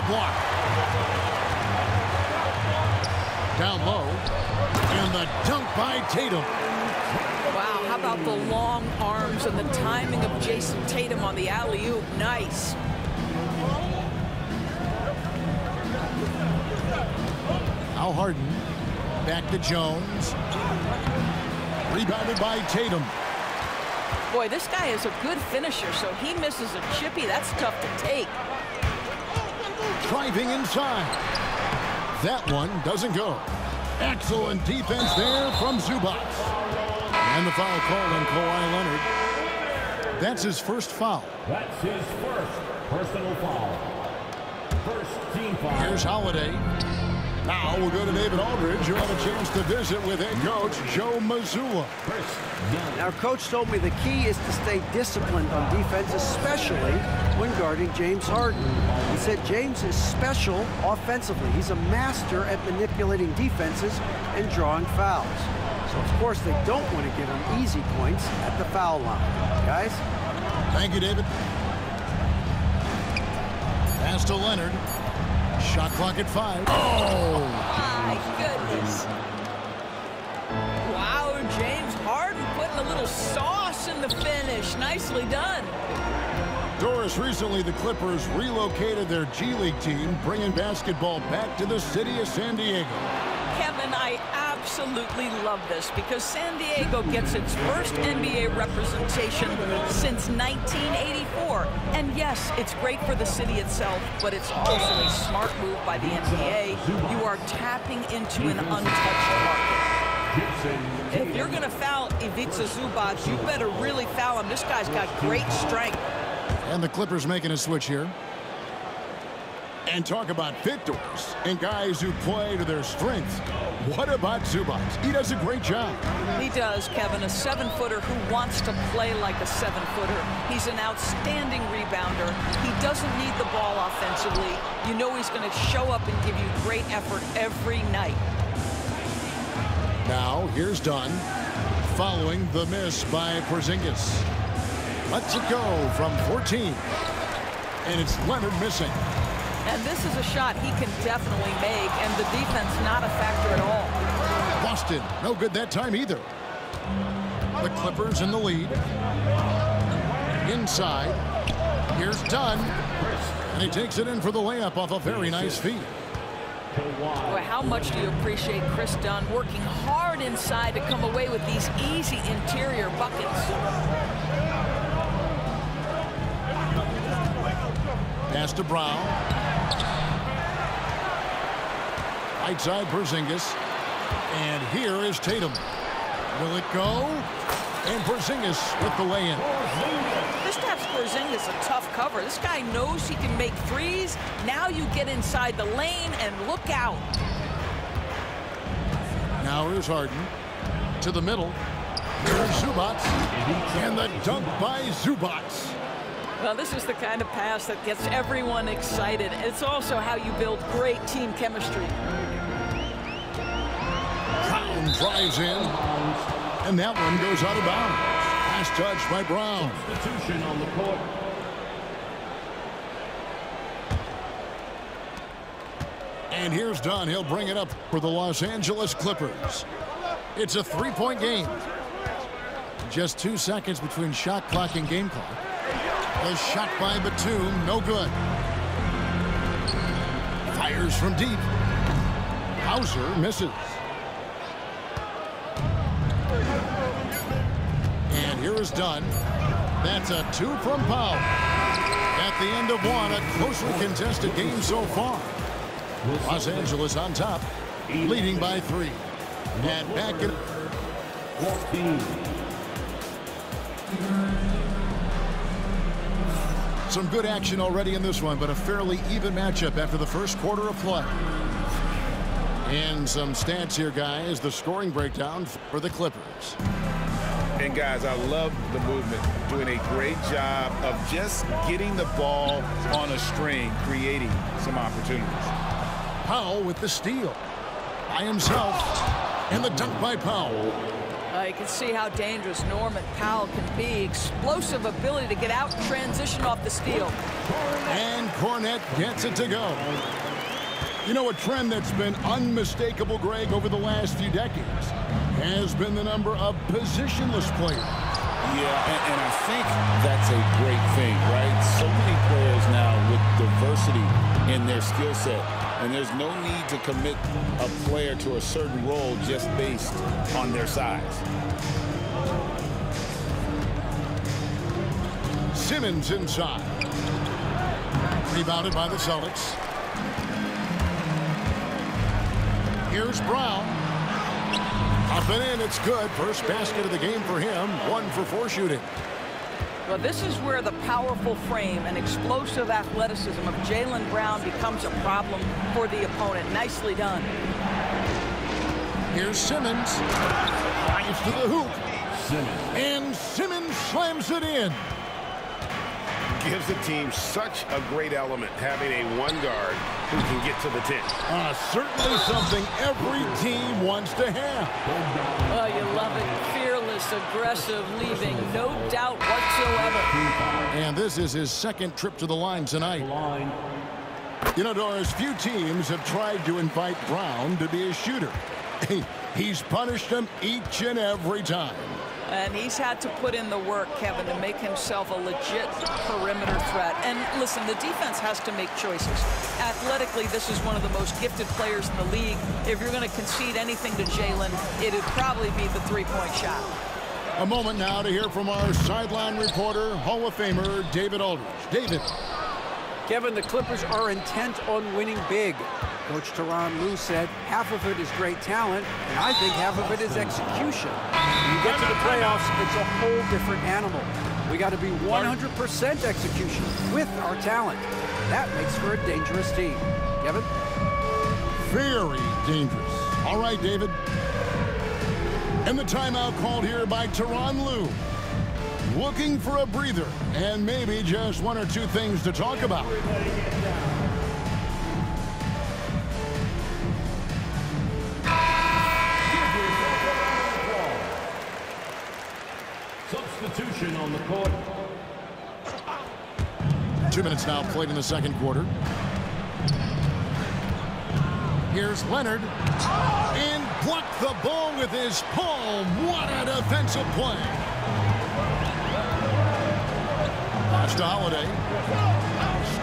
block. Down low. And the dunk by Tatum. Wow, how about the long arms and the timing of Jason Tatum on the alley-oop? Nice. Now Harden. Back to Jones. Rebounded by Tatum. Boy, this guy is a good finisher, so he misses a chippy. That's tough to take. Driving inside. That one doesn't go. Excellent defense there from Zubac. And the foul called on Kawhi Leonard. That's his first foul. That's his first personal foul. First team foul. Here's Holiday. Now we'll go to David Aldridge, who had a chance to visit with head coach Joe Mazzulla. Now, Coach told me the key is to stay disciplined on defense, especially when guarding James Harden. He said James is special offensively. He's a master at manipulating defenses and drawing fouls. So, of course, they don't want to give him easy points at the foul line. Guys? Thank you, David. Pass to Leonard. Shot clock at 5. Oh! My goodness. Wow, James Harden putting a little sauce in the finish. Nicely done. Doris, recently the Clippers relocated their G League team, bringing basketball back to the city of San Diego. Kevin, I absolutely love this because San Diego gets its first NBA representation since 1984. And yes, it's great for the city itself, but it's also a smart move by the NBA. You are tapping into an untouched market. If you're going to foul Ivica Zubac, you better really foul him. This guy's got great strength. And the Clippers making a switch here. And talk about fit doors and guys who play to their strengths. What about Zubac? He does a great job. He does, Kevin. A 7-footer who wants to play like a 7-footer. He's an outstanding rebounder. He doesn't need the ball offensively. You know he's going to show up and give you great effort every night. Now, here's Dunn, following the miss by Porzingis. Lets it go from 14. And it's Leonard missing. And this is a shot he can definitely make, and the defense not a factor at all. Boston, no good that time either. The Clippers in the lead. Inside. Here's Dunn. And he takes it in for the layup off a very nice feed. Boy, how much do you appreciate Chris Dunn working hard inside to come away with these easy interior buckets. Pass to Brown. Right side Porzingis. And here is Tatum. Will it go? And Porzingis with the lay-in. This taps Porzingis a tough cover. This guy knows he can make threes. Now you get inside the lane and look out. Now here's Harden. To the middle. Here's Zubac. And the dunk by Zubac. Well, this is the kind of pass that gets everyone excited. It's also how you build great team chemistry. Brown drives in, and that one goes out of bounds. Last touch by Brown. Substitution on the court. And here's Dunn. He'll bring it up for the Los Angeles Clippers. It's a 3-point game. Just 2 seconds between shot clock and game clock. A shot by Batum, no good. Fires from deep. Hauser misses. And here is Dunn. That's a 2 from Powell. At the end of one, a closely contested game so far. Los Angeles on top, leading by 3. And back in 14. Some good action already in this one, but a fairly even matchup after the first quarter of play. And some stats here, guys. The scoring breakdown for the Clippers. And, guys, I love the movement. Doing a great job of just getting the ball on a string, creating some opportunities. Powell with the steal. By himself. And the dunk by Powell. You can see how dangerous Norman Powell can be. Explosive ability to get out and transition off the steal. And Cornette gets it to go. You know, a trend that's been unmistakable, Greg, over the last few decades has been the number of positionless players. Yeah, and I think that's a great thing, right? So many players now with diversity in their skill set, and there's no need to commit a player to a certain role just based on their size. Simmons inside. Rebounded by the Celtics. Here's Brown. Up and in, it's good. First basket of the game for him. 1 for 4 shooting. Well, this is where the powerful frame and explosive athleticism of Jaylen Brown becomes a problem for the opponent. Nicely done. Here's Simmons. Drives to the hoop. And Simmons slams it in. Gives the team such a great element having a one guard who can get to the 10. Certainly something every team wants to have. Oh, you love it. Fearless, aggressive, leaving no doubt whatsoever. And this is his second trip to the line tonight. You know, Doris, few teams have tried to invite Brown to be a shooter. He's punished them each and every time. And he's had to put in the work, Kevin, to make himself a legit perimeter threat. And listen, the defense has to make choices. Athletically, this is one of the most gifted players in the league. If you're going to concede anything to Jaylen, it'd probably be the three-point shot. A moment now to hear from our sideline reporter, Hall of Famer David Aldridge. David. Kevin, the Clippers are intent on winning big. Coach Tyronn Lue said half of it is great talent, and I think half of it is execution. When you get to the playoffs, it's a whole different animal. We got to be 100% execution with our talent. That makes for a dangerous team. Kevin? Very dangerous. All right, David. And the timeout called here by Tyronn Lue. Looking for a breather and maybe just one or two things to talk about. Substitution on the court. 2 minutes now played in the second quarter. Here's Leonard. And blocked the ball with his palm. What a defensive play. Pass to Holiday.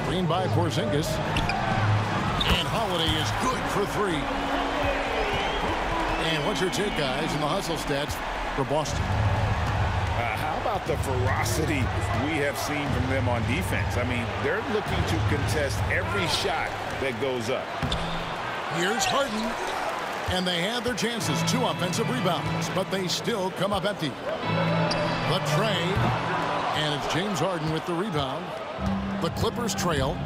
Screen by Porzingis. And Holiday is good for 3. And what's your take, guys, in the hustle stats for Boston? How about the ferocity we have seen from them on defense? I mean, they're looking to contest every shot that goes up. Here's Harden. And they have their chances. 2 offensive rebounds, but they still come up empty. The trade. And it's James Harden with the rebound. The Clippers trail.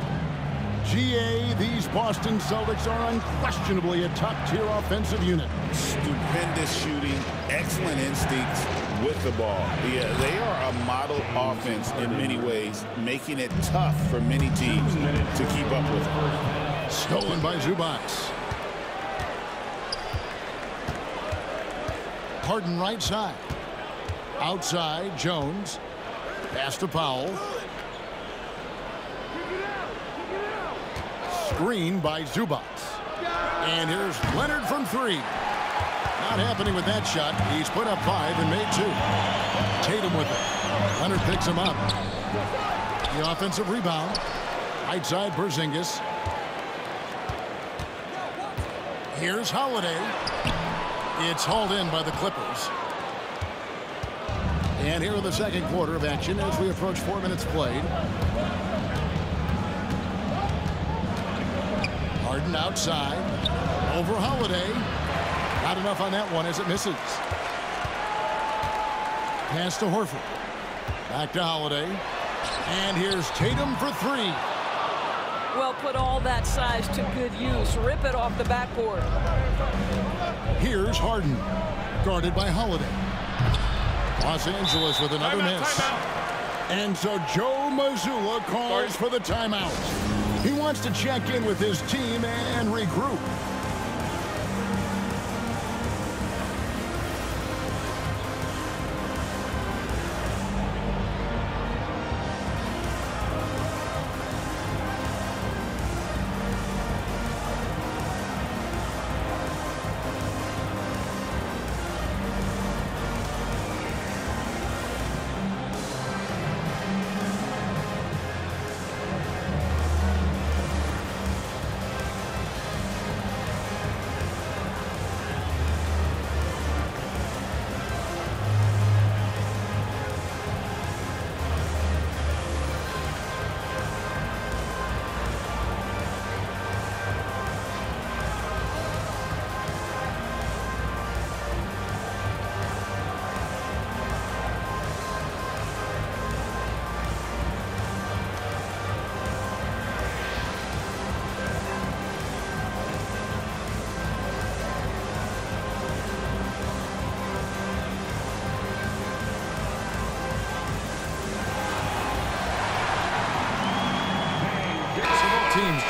GA, these Boston Celtics are unquestionably a top-tier offensive unit. Stupendous shooting, excellent instincts with the ball. Yeah, they are a model offense in many ways, making it tough for many teams to keep up with them. Stolen by Zubac. Harden right side. Outside, Jones. Pass to Powell. Screen by Zubac. And here's Leonard from 3. Not happening with that shot. He's put up 5 and made 2. Tatum with it. Leonard picks him up. The offensive rebound. Right side, Porzingis. Here's Holiday. It's hauled in by the Clippers. And here in the second quarter of action as we approach 4 minutes played. Harden outside. Over Holiday. Not enough on that one as it misses. Pass to Horford. Back to Holiday. And here's Tatum for 3. Well, put all that size to good use. Rip it off the backboard. Here's Harden. Guarded by Holiday. Los Angeles with another miss. And so Joe Mazzulla calls for the timeout. He wants to check in with his team and regroup.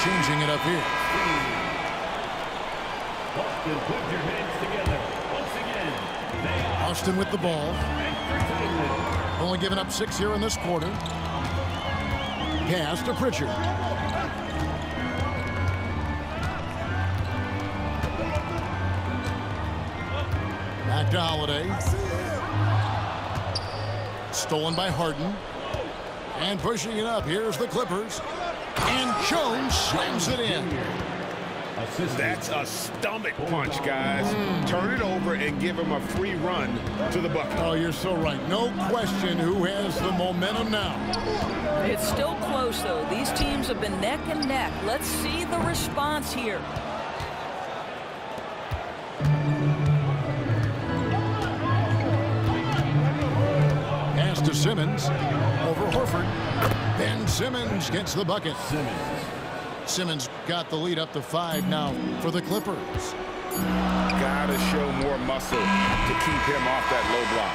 changing it up here. Boston, put your hands together. Once again, they are Austin with the ball. entertainment. Only giving up 6 here in this quarter. Pass to Pritchard. Back to Holiday. Stolen by Harden. And pushing it up. Here's the Clippers. And Jones slams it in. That's a stomach punch, guys. Turn it over and give him a free run to the bucket. Oh, you're so right. No question who has the momentum now. It's still close, though. These teams have been neck and neck. Let's see the response here. Pass to Simmons. Over Horford. Ben Simmons gets the bucket. Simmons got the lead up to 5 now for the Clippers. Gotta show more muscle to keep him off that low block.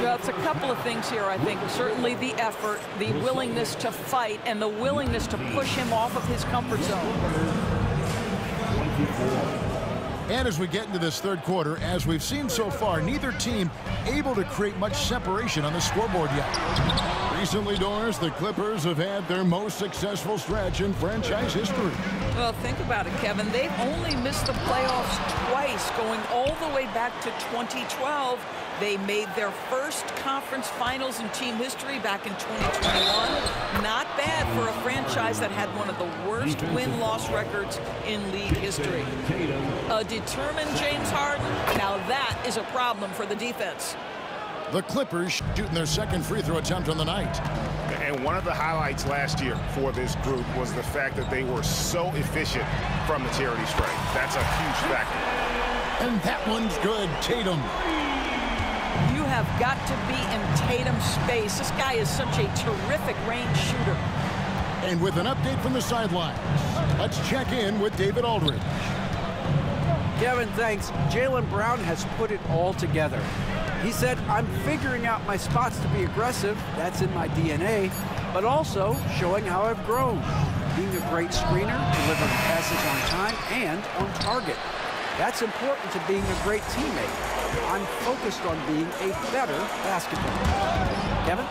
Well, it's a couple of things here, I think. Certainly the effort, the willingness to fight, and the willingness to push him off of his comfort zone. And as we get into this third quarter, as we've seen so far, neither team able to create much separation on the scoreboard yet. Recently, Doris, the Clippers have had their most successful stretch in franchise history. Well, think about it, Kevin. They've only missed the playoffs twice, going all the way back to 2012. They made their first conference finals in team history back in 2021. Not bad for a franchise that had one of the worst win-loss records in league history. A determined James Harden, now that is a problem for the defense. The Clippers shooting their second free throw attempt on the night. And one of the highlights last year for this group was the fact that they were so efficient from the charity stripe. That's a huge factor. And that one's good. Tatum. You have got to be in Tatum's space. This guy is such a terrific range shooter. And with an update from the sidelines, let's check in with David Aldridge. Kevin, thanks. Jaylen Brown has put it all together. He said, I'm figuring out my spots to be aggressive. That's in my DNA. But also showing how I've grown. Being a great screener, delivering passes on time and on target. That's important to being a great teammate. I'm focused on being a better basketball player. Kevin?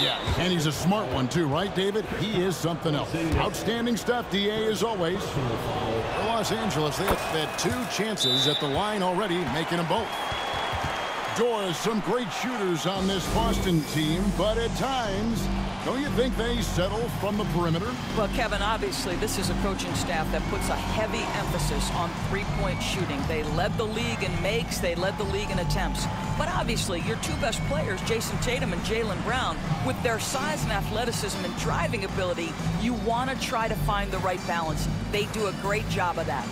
Yeah, and he's a smart one too, right, David? He is something else. Outstanding stuff, DA, as always. For Los Angeles, they have had 2 chances at the line already, making them both. Doris, some great shooters on this Boston team, but at times, don't you think they settle from the perimeter? Well, Kevin, obviously, this is a coaching staff that puts a heavy emphasis on three-point shooting. They led the league in makes, they led the league in attempts. But obviously, your 2 best players, Jason Tatum and Jaylen Brown, with their size and athleticism and driving ability, you want to try to find the right balance. They do a great job of that.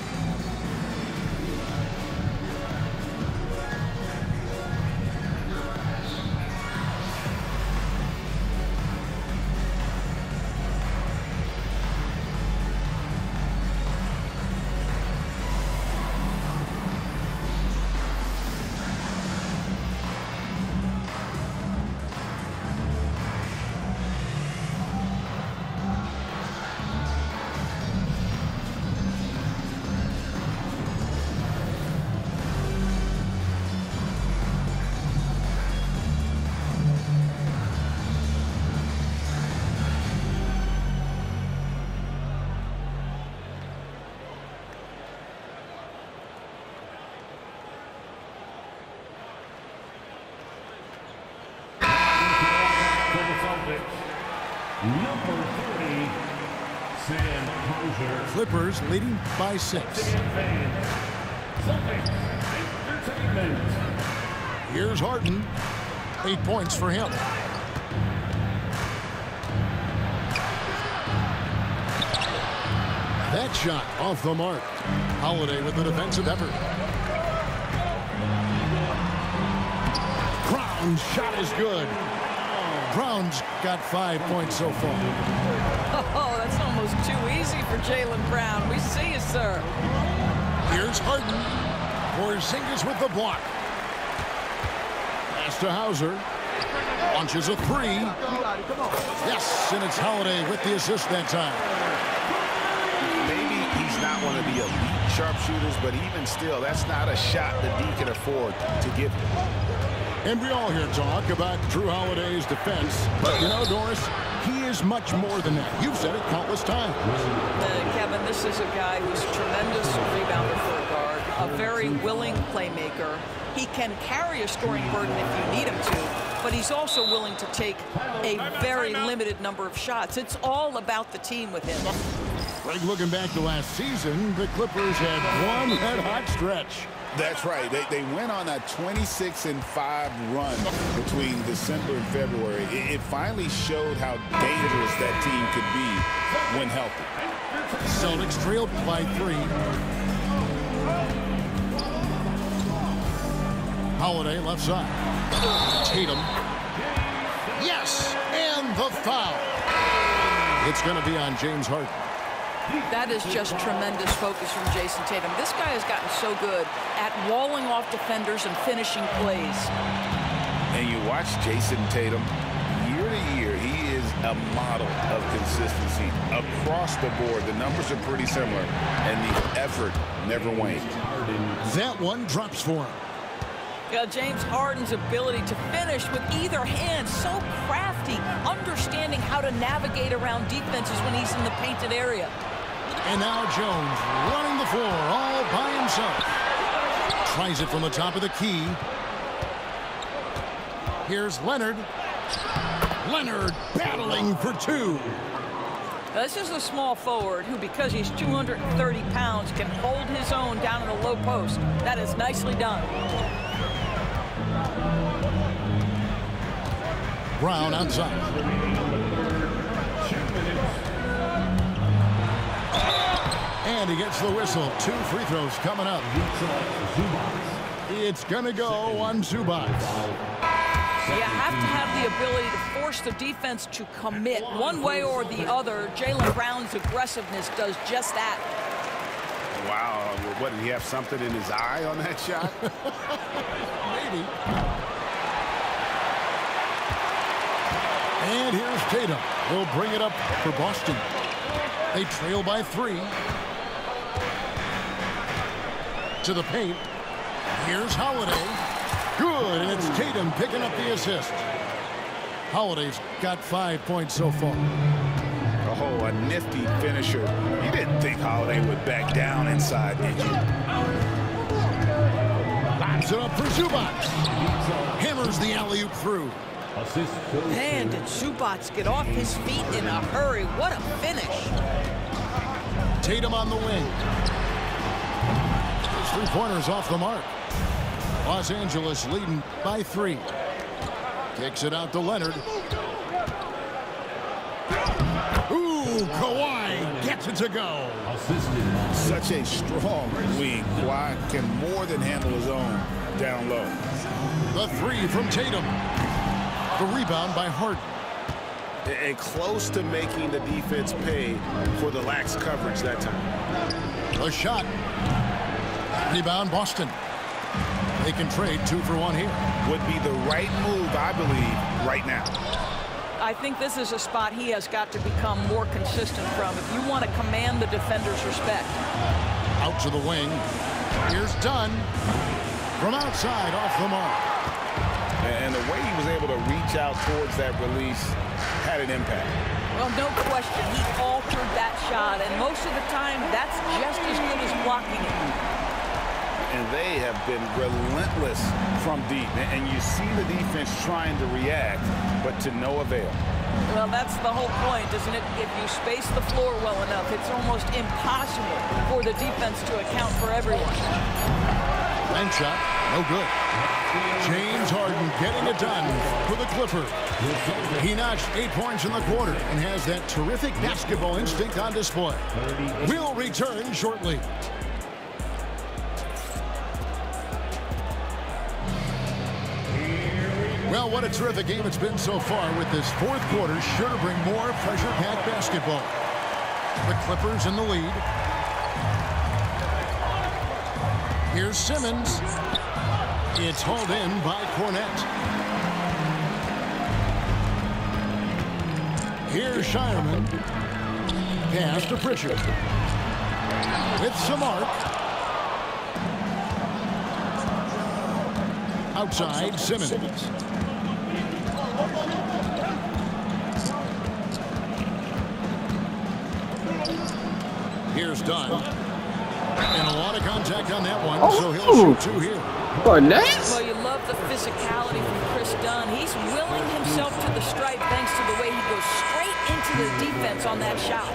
Number 30, Sam Hauser. Clippers leading by 6. Celtics Entertainment. Here's Harden. 8 points for him. That shot off the mark. Holiday with the defensive effort. Brown's shot is good. Brown's got 5 points so far. Oh, that's almost too easy for Jaylen Brown. We see you, sir. Here's Harden. Porzingis with the block. Pass to Hauser. Launches a 3. Yes, and it's Holiday with the assist that time. to be elite sharpshooters, but even still, that's not a shot that D can afford to give him. And we all hear talk about Drew Holiday's defense. But, you know, Doris, he is much more than that. You've said it countless times. Kevin, this is a guy who's a tremendous rebounder for a guard, a very willing playmaker. He can carry a scoring burden if you need him to, but he's also willing to take a very limited number of shots. It's all about the team with him. Greg, looking back to last season, the Clippers had one red-hot stretch. That's right. They went on a 26-5 run between December and February. It finally showed how dangerous that team could be when healthy. Celtics trailed by 3. Holiday left side. Tatum. Yes, and the foul. It's going to be on James Harden. That is just tremendous focus from Jason Tatum. This guy has gotten so good at walling off defenders and finishing plays. And you watch Jason Tatum, year to year, he is a model of consistency. Across the board, the numbers are pretty similar, and the effort never wanes. That one drops for him. James Harden's ability to finish with either hand, so crafty, understanding how to navigate around defenses when he's in the painted area. And now Jones running the floor all by himself. Tries it from the top of the key. Here's Leonard. Leonard battling for 2. This is a small forward who, because he's 230 pounds, can hold his own down in the low post. That is nicely done. Brown outside. And he gets the whistle. 2 free throws coming up. It's going to go on Zubac. You have to have the ability to force the defense to commit one way or the other. Jaylen Brown's aggressiveness does just that. Wow. What, did he have something in his eye on that shot? Maybe. And here's Tatum. He'll bring it up for Boston. They trail by 3. To the paint. Here's Holiday. Good, and it's Tatum picking up the assist. Holiday's got 5 points so far. Oh, a nifty finisher. You didn't think Holiday would back down inside, did you? Locks it up for Zubac. Hammers the alley-oop through. Man, did Zubac get off his feet in a hurry. What a finish. Tatum on the wing. His 3-pointers off the mark. Los Angeles leading by 3. Kicks it out to Leonard. Ooh, Kawhi gets it to go. Such a strong wing. Kawhi can more than handle his own down low. The 3 from Tatum. The rebound by Harden. And close to making the defense pay for the lax coverage that time. The shot. Rebound Boston. They can trade 2 for 1 here. Would be the right move, I believe, right now. I think this is a spot he has got to become more consistent from if you want to command the defender's respect. Out to the wing. Here's Dunn. From outside, off the mark. And the way he was able to reach out towards that release had an impact. Well, no question. He altered that shot, and most of the time, that's just as good as blocking it. And they have been relentless from deep. And you see the defense trying to react, but to no avail. Well, that's the whole point, isn't it? If you space the floor well enough, it's almost impossible for the defense to account for everyone. Bank shot, no good. James Harden getting it done for the Clippers. He notched 8 points in the quarter and has that terrific basketball instinct on display. We'll return shortly. Well, what a terrific game it's been so far, with this 4th quarter sure to bring more pressure-packed basketball. The Clippers in the lead. Here's Simmons. It's hauled in by Cornette. Here's Shireman. Pass to Pritchard. with some arc. Outside, Simmons. Here's Dunn. And a lot of contact on that one, so he'll shoot two here. Well, you love the physicality from Chris Dunn. He's willing himself to the stripe thanks to the way he goes straight into the defense on that shot.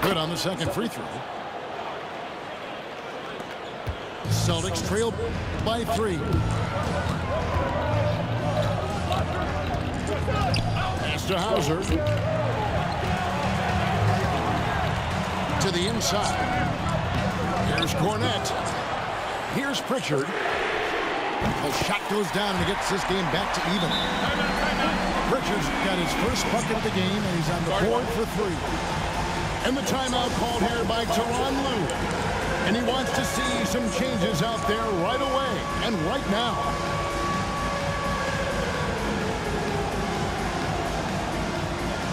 Good on the second free throw. Celtics trail by 3. Pass to Hauser. To the inside. Here's Cornette. Here's Pritchard. The shot goes down and gets this game back to even. Pritchard's got his first bucket of the game, and he's on the board for 3. And the timeout called here by Tyronn Lue. And he wants to see some changes out there right away and right now.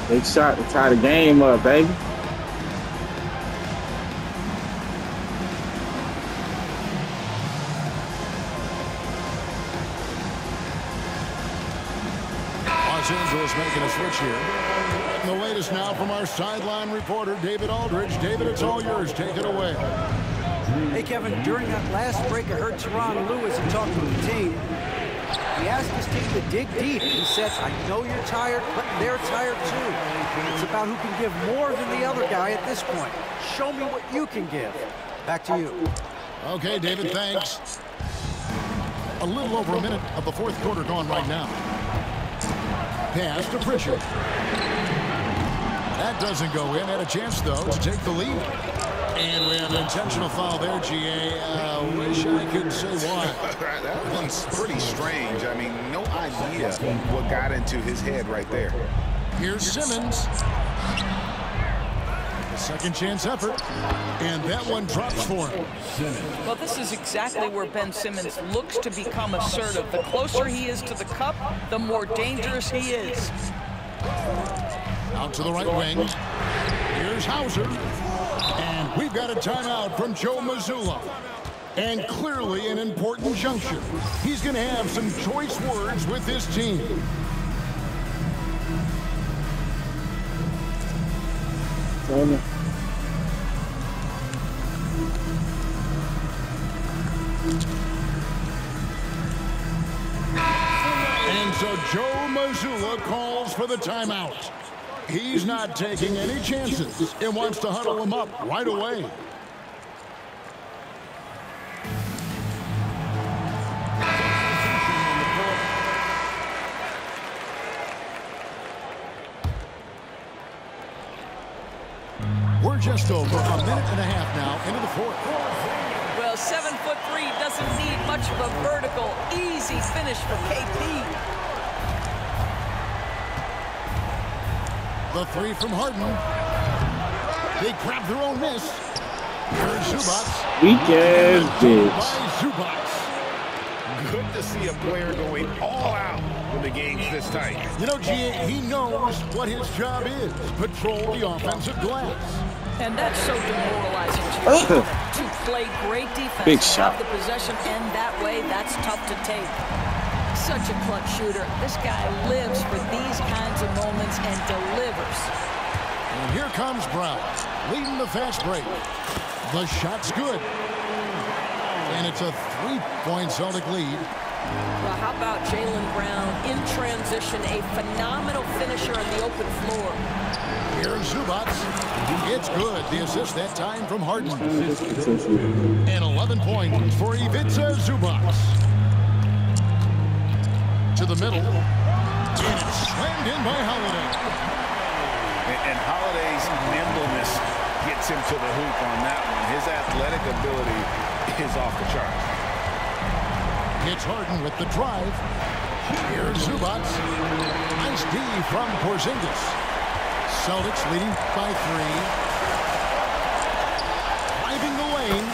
Big shot to tie the game up, baby. Los Angeles making a switch here. And the latest now from our sideline reporter, David Aldridge. David, it's all yours. Take it away. Hey, Kevin, during that last break, I heard Tyronn Lue as he talked to the team. He asked his team to dig deep. He said, I know you're tired, but they're tired too. It's about who can give more than the other guy at this point. Show me what you can give. Back to you. Okay, David, thanks. A little over a minute of the fourth quarter gone right now. Pass to Pritchard. That doesn't go in. Had a chance, though, to take the lead. And we have an intentional foul there, GA. Wish I could say why. That one's pretty strange. I mean, no idea what got into his head right there. Here's Simmons. A second chance effort. And that one drops for him. Well, this is exactly where Ben Simmons looks to become assertive. The closer he is to the cup, the more dangerous he is. Out to the right wing. Here's Hauser. And we've got a timeout from Joe Mazzulla. And clearly an important juncture. He's going to have some choice words with his team. And so Joe Mazzulla calls for the timeout. He's not taking any chances and wants to huddle him up right away. We're just over a minute and a half now into the fourth. Well, 7'3" doesn't need much of a vertical, easy finish for KP. The three from Harden. They grab their own miss. Here's Zubac. Weak-ass bitch. By Zubac. Good to see a player going all out when the game's this tight. You know, GA, he knows what his job is. Patrol the offensive glass. And that's so demoralizing to your opponent, to play great defense. Big shot. Have the possession end that way, that's tough to take. Such a clutch shooter. This guy lives for these kinds of moments and delivers. And here comes Brown, leading the fast break. The shot's good. And it's a three-point Celtic lead. Well, how about Jaylen Brown in transition, a phenomenal finisher on the open floor. Here's Zubac. It's good. The assist that time from Harden. And 11 points for Ivica Zubac. To the middle. And it's slammed in by Holiday. And Holiday's nimbleness gets him to the hoop on that one. His athletic ability is off the charts. It's Harden with the drive. Here's Zubac. Nice D from Porzingis. Celtics leading by 3. Driving the lane.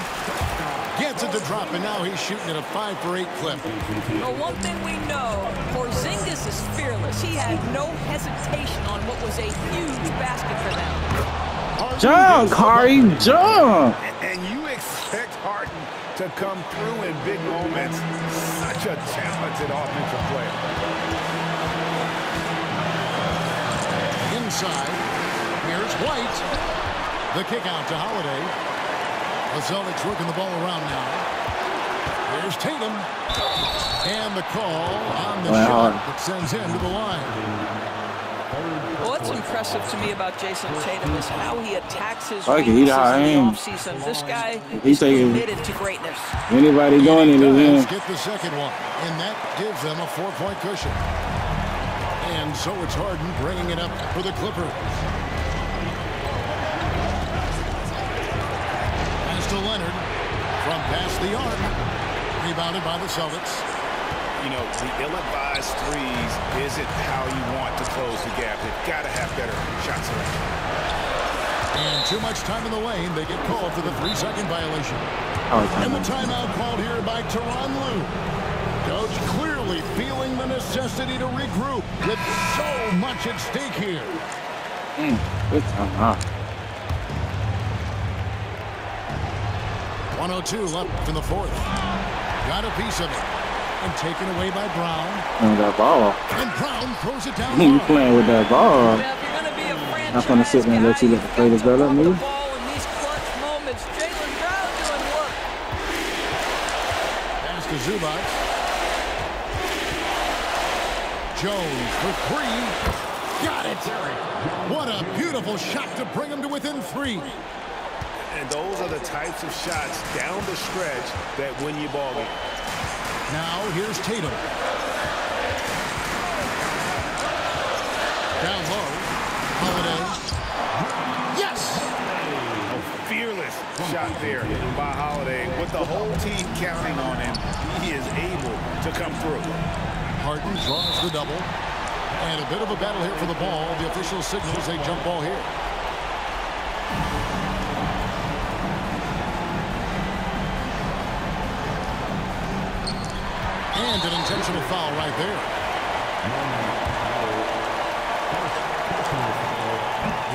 Gets it to drop, and now he's shooting at a 5-for-8 clip. Well, one thing we know, Porzingis is fearless. He had no hesitation on what was a huge basket for them. Jump, Kari, jump. And you expect Harden to come through in big moments. Such a talented offensive player. Inside, here's White. The kick out to Holiday. The Celtics working the ball around now. Here's Tatum. And the call on the shot that sends him to the line. Well, what's impressive to me about Jason Tatum is how he attacks his Okay, weaknesses in the offseason. This guy is committed to greatness. Anybody doing it is him. Get the second one, and that gives them a 4-point cushion. And so it's Harden bringing it up for the Clippers. Pass to Leonard from past the arc. Rebounded by the Celtics. You know, the ill-advised threes isn't how you want to close the gap. They've got to have better shot selection. And too much time in the lane. They get called for the 3-second violation. And the timeout called here by Tyronn Lue. Coach clearly feeling the necessity to regroup with so much at stake here. Good timeout. 1:02 left in the fourth. Got a piece of it. And taken away by Brown. And that ball. And Brown throws it down. You playing with that ball. Well, if you're going to be a franchise Not gonna sit there and let you play this better than me. the ball in these clutch moments. Jaylen Brown doing work. Pass to Zubac. Jones for 3. Got it. What a beautiful shot to bring him to within 3. And those are the types of shots down the stretch that win you ball games. Now here's Tatum. Down low. Holiday. Yes! A fearless shot there by Holiday. With the whole team counting on him, he is able to come through. Harden draws the double. And a bit of a battle here for the ball. The official signals a jump ball here. And an intentional foul right there.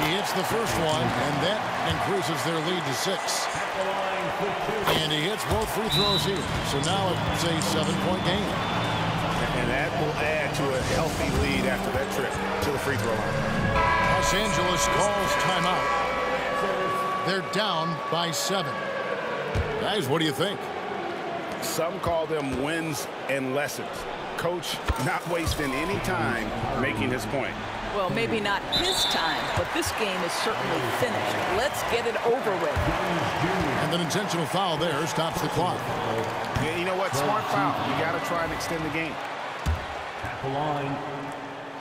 He hits the first one, and that increases their lead to 6. And he hits both free throws here. So now it's a 7-point game. And that will add to a healthy lead after that trip to the free throw line. Los Angeles calls timeout. They're down by 7. Guys, what do you think? Some call them wins and lessons. Coach not wasting any time making his point. Well, maybe not his time, but this game is certainly finished. Let's get it over with. And an intentional foul there stops the clock. Yeah, you know what? Smart foul. You got to try and extend the game. At the line,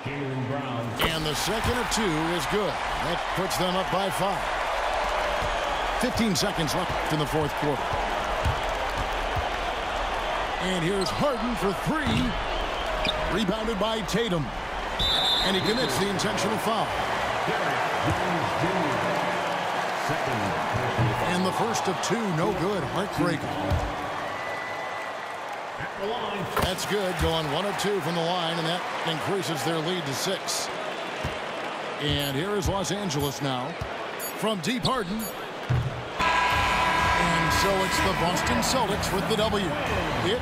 Jaylen Brown. And the second of 2 is good. That puts them up by 5. 15 seconds left in the fourth quarter. And here's Harden for 3. Rebounded by Tatum. And he commits the intentional foul. And the first of 2, no good. Heartbreaker. That's good. Going 1 of 2 from the line, and that increases their lead to 6. And here is Los Angeles now. From deep, Harden. And so it's the Boston Celtics with the W. It